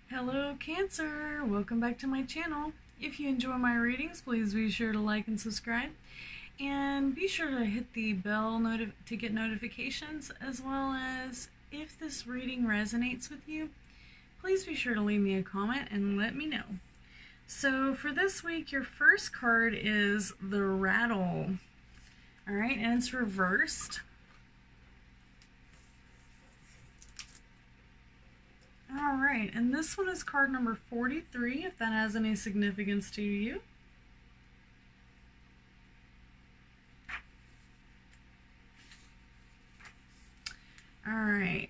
Hello Cancer, welcome back to my channel. If you enjoy my readings, please be sure to like and subscribe, and be sure to hit the bell to get notifications, as well as if this reading resonates with you, please be sure to leave me a comment and let me know. So for this week, your first card is the Rattle. Alright, and it's reversed. Alright, and this one is card number 43, if that has any significance to you. Alright.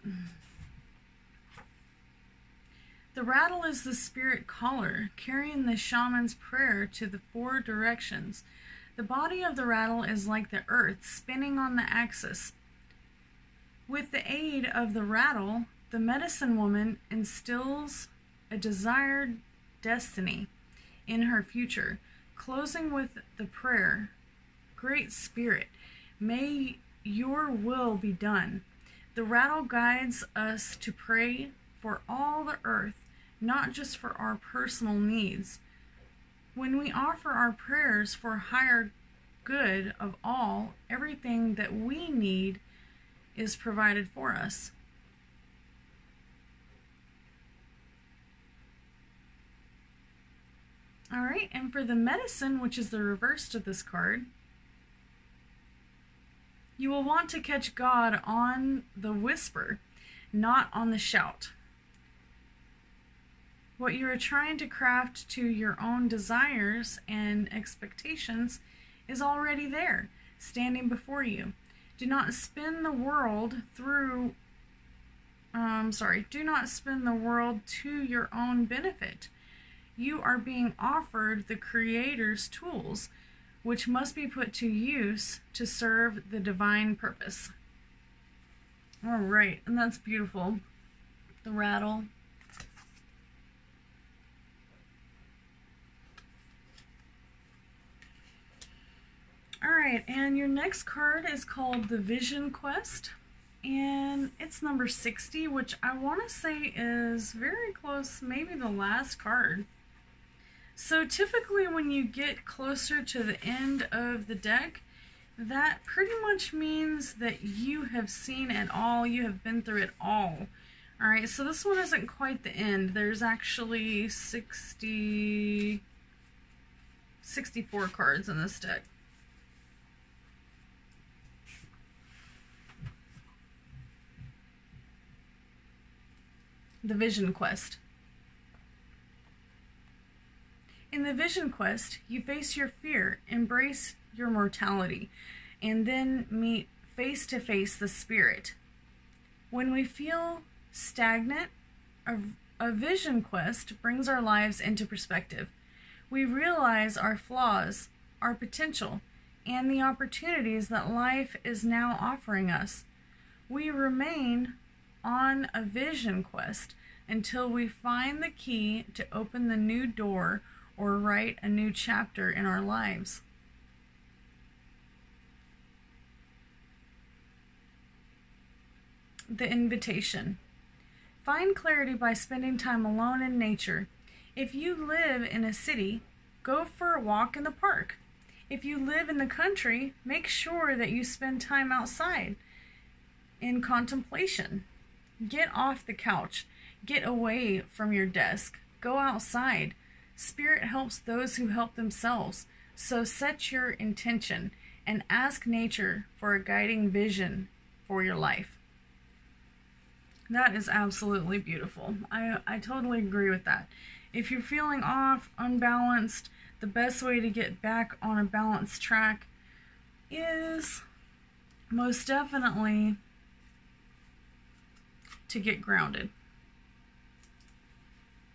The rattle is the spirit caller, carrying the shaman's prayer to the four directions. The body of the rattle is like the earth, spinning on the axis. With the aid of the rattle, the medicine woman instills a desired destiny in her future, closing with the prayer, "Great Spirit, may your will be done." The rattle guides us to pray for all the earth, not just for our personal needs. When we offer our prayers for higher good of all, everything that we need is provided for us. Alright, and for the medicine, which is the reverse to this card, you will want to catch God on the whisper, not on the shout. What you are trying to craft to your own desires and expectations is already there, standing before you. Do not spin the world through, do not spin the world to your own benefit. You are being offered the Creator's tools, which must be put to use to serve the divine purpose. All right, and that's beautiful. The rattle. All right, and your next card is called the Vision Quest, and it's number 60, which I want to say is very close, maybe the last card. So typically when you get closer to the end of the deck, that pretty much means that you have seen it all, you have been through it all. Alright, so this one isn't quite the end. There's actually 64 cards in this deck. The Vision Quest. In the Vision Quest, you face your fear, embrace your mortality, and then meet face to face the spirit. When we feel stagnant, a Vision Quest brings our lives into perspective. We realize our flaws, our potential, and the opportunities that life is now offering us. We remain on a Vision Quest until we find the key to open the new door or write a new chapter in our lives. The Invitation. Find clarity by spending time alone in nature. If you live in a city, go for a walk in the park. If you live in the country, make sure that you spend time outside in contemplation. Get off the couch. Get away from your desk. Go outside. Spirit helps those who help themselves. So set your intention and ask nature for a guiding vision for your life. That is absolutely beautiful. I totally agree with that. If you're feeling off, unbalanced, the best way to get back on a balanced track is most definitely to get grounded.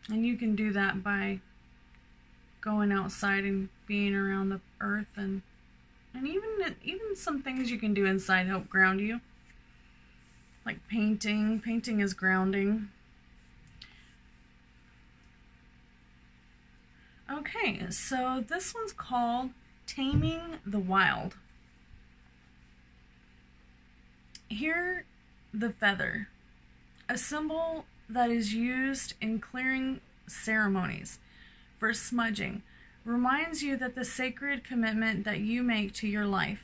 And you can do that by going outside and being around the earth, and even some things you can do inside help ground you. Like painting. Painting is grounding. Okay, so this one's called Taming the Wild. Here, the feather, a symbol that is used in clearing ceremonies for smudging reminds you that the sacred commitment that you make to your life.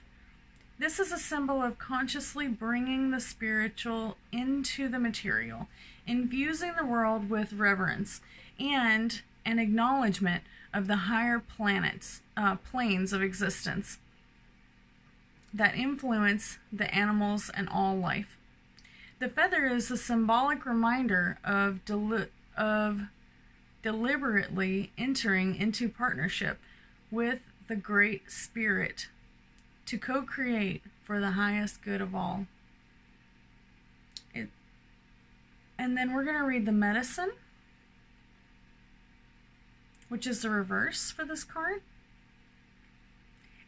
This is a symbol of consciously bringing the spiritual into the material, infusing the world with reverence and an acknowledgement of the higher planes of existence that influence the animals and all life. The feather is a symbolic reminder of deliberately entering into partnership with the Great Spirit to co-create for the highest good of all. And then we're going to read the medicine, which is the reverse for this card.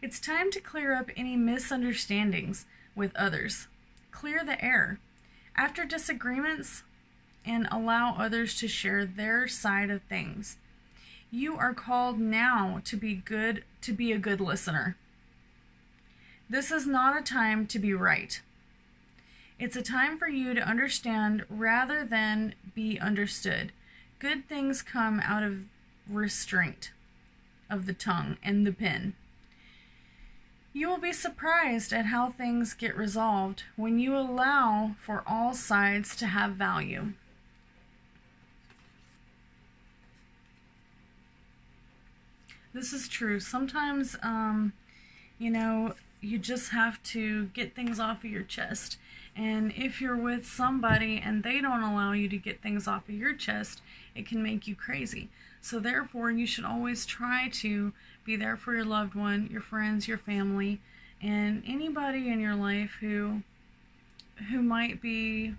It's time to clear up any misunderstandings with others. Clear the air after disagreements and allow others to share their side of things. You are called now to be a good listener. This is not a time to be right. It's a time for you to understand rather than be understood. Good things come out of restraint of the tongue and the pen. You will be surprised at how things get resolved when you allow for all sides to have value. This is true. Sometimes, you just have to get things off of your chest. And if you're with somebody and they don't allow you to get things off of your chest, it can make you crazy. So therefore, you should always try to be there for your loved one, your friends, your family, and anybody in your life who might be,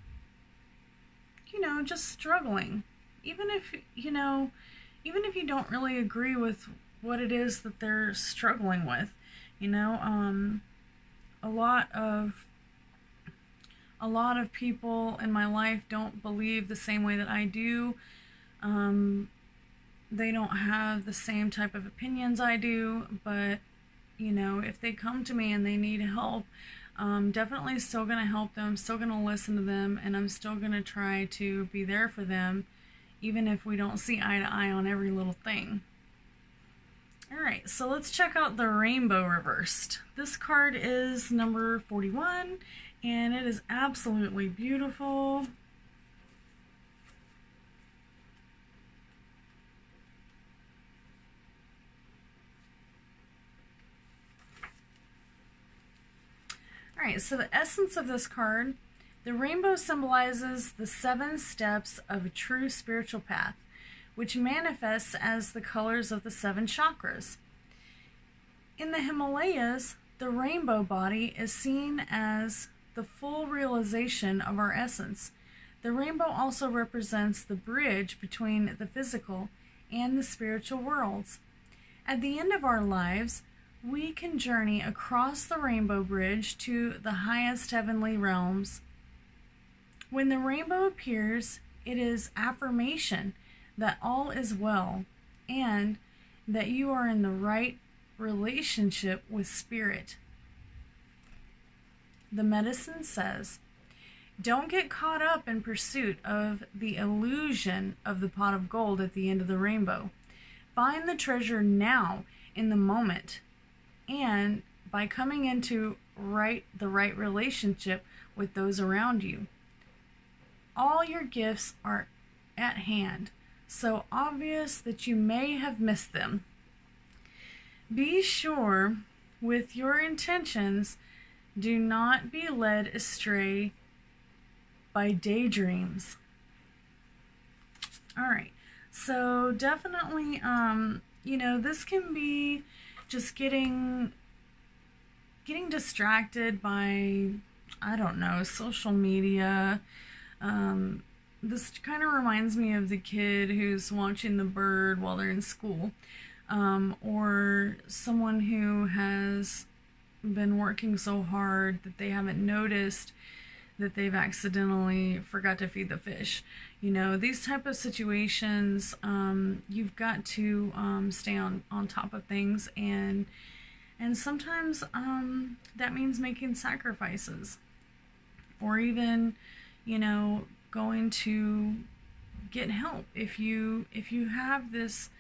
just struggling. Even if you don't really agree with what it is that they're struggling with, a lot of people in my life don't believe the same way that I do. They don't have the same type of opinions I do, but if they come to me and they need help, definitely still going to help them, still going to listen to them, and I'm still going to try to be there for them, even if we don't see eye to eye on every little thing. Alright, so let's check out the rainbow reversed. This card is number 41, and it is absolutely beautiful. Alright, so the essence of this card, the rainbow symbolizes the 7 steps of a true spiritual path, which manifests as the colors of the 7 chakras. In the Himalayas, the rainbow body is seen as the full realization of our essence. The rainbow also represents the bridge between the physical and the spiritual worlds. At the end of our lives, we can journey across the rainbow bridge to the highest heavenly realms. When the rainbow appears, it is affirmation that all is well and that you are in the right relationship with spirit. The medicine says, don't get caught up in pursuit of the illusion of the pot of gold at the end of the rainbow. Find the treasure now in the moment, and by coming into the right relationship with those around you. All your gifts are at hand, so obvious that you may have missed them. Be sure with your intentions, do not be led astray by daydreams. Alright, so definitely, this can be just getting distracted by, social media. This kind of reminds me of the kid who's watching the bird while they're in school, or someone who has been working so hard that they haven't noticed that they've accidentally forgot to feed the fish. These type of situations, you've got to stay on top of things, and sometimes that means making sacrifices, or even going to get help. If you have this,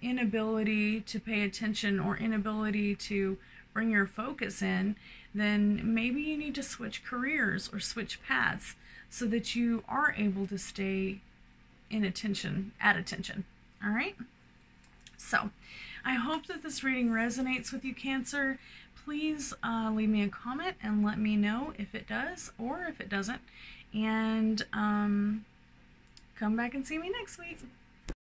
inability to pay attention or inability to bring your focus in, then maybe you need to switch careers or switch paths so that you are able to stay at attention. All right? So, I hope that this reading resonates with you, Cancer. Please leave me a comment and let me know if it does or if it doesn't. And come back and see me next week.